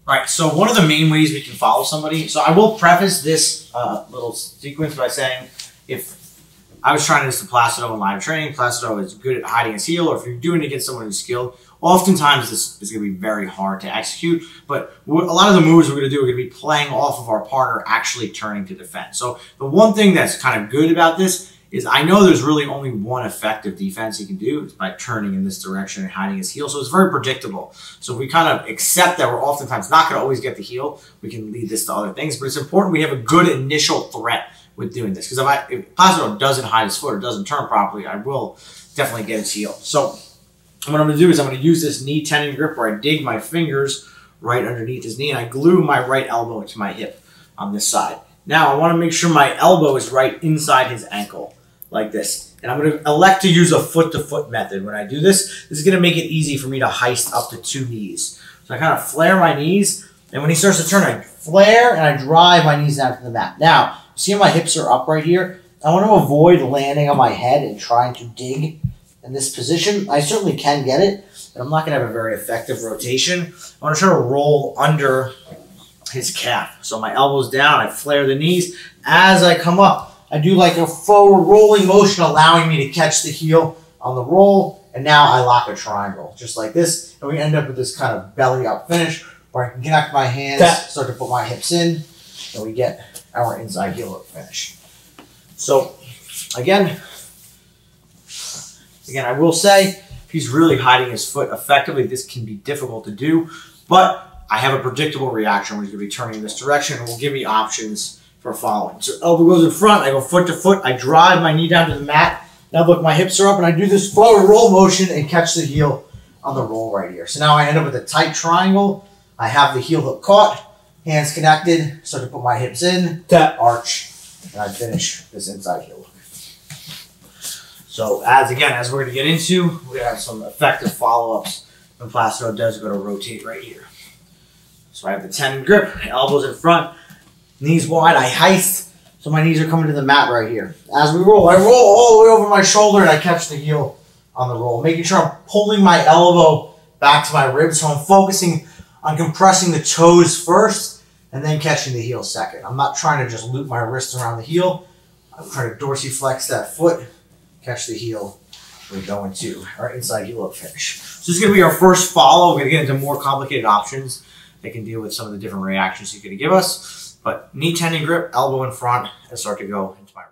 All right, so one of the main ways we can follow somebody, so I will preface this little sequence by saying if I was trying this to Placido in live training, Placido is good at hiding his heel, or if you're doing it against someone who's skilled, oftentimes this is going to be very hard to execute, but a lot of the moves we're going to do are going to be playing off of our partner actually turning to defend. So the one thing that's kind of good about this is I know there's really only one effective defense he can do. It's by turning in this direction and hiding his heel. So it's very predictable. So we kind of accept that we're oftentimes not going to always get the heel. We can lead this to other things, but it's important we have a good initial threat with doing this. Because if Placido doesn't hide his foot or doesn't turn properly, I will definitely get his heel. So what I'm going to do is I'm going to use this knee tendon grip where I dig my fingers right underneath his knee and I glue my right elbow to my hip on this side. Now I want to make sure my elbow is right inside his ankle, like this. And I'm going to elect to use a foot-to-foot method. When I do this, this is going to make it easy for me to heist up to 2 knees. So I kind of flare my knees, and when he starts to turn, I flare and I drive my knees down to the mat. Now, see how my hips are up right here? I want to avoid landing on my head and trying to dig in this position. I certainly can get it, but I'm not going to have a very effective rotation. I want to try to roll under his calf. So my elbow's down, I flare the knees. As I come up, I do like a forward rolling motion, allowing me to catch the heel on the roll, and now I lock a triangle, just like this, and we end up with this kind of belly up finish, where I can connect my hands, start to put my hips in, and we get our inside heel hook finish. So, again, I will say, if he's really hiding his foot effectively, this can be difficult to do, but I have a predictable reaction where he's going to be turning in this direction, and will give me options for following. So elbow goes in front, I go foot to foot, I drive my knee down to the mat. Now look, my hips are up and I do this forward roll motion and catch the heel on the roll right here. So now I end up with a tight triangle. I have the heel hook caught, hands connected, start to put my hips in, tap, arch, and I finish this inside heel hook. So as we're going to get into, we're going to have some effective follow-ups when Placido does go to rotate right here. So I have the tendon grip, elbows in front, knees wide, I heist, so my knees are coming to the mat right here. As we roll, I roll all the way over my shoulder and I catch the heel on the roll, making sure I'm pulling my elbow back to my ribs, so I'm focusing on compressing the toes first and then catching the heel second. I'm not trying to just loop my wrist around the heel. I'm trying to dorsiflex that foot, catch the heel. We're going to our inside heel hook finish. So this is going to be our first follow. We're going to get into more complicated options that can deal with some of the different reactions he's going to give us. But knee tendon grip, elbow in front, and start to go into my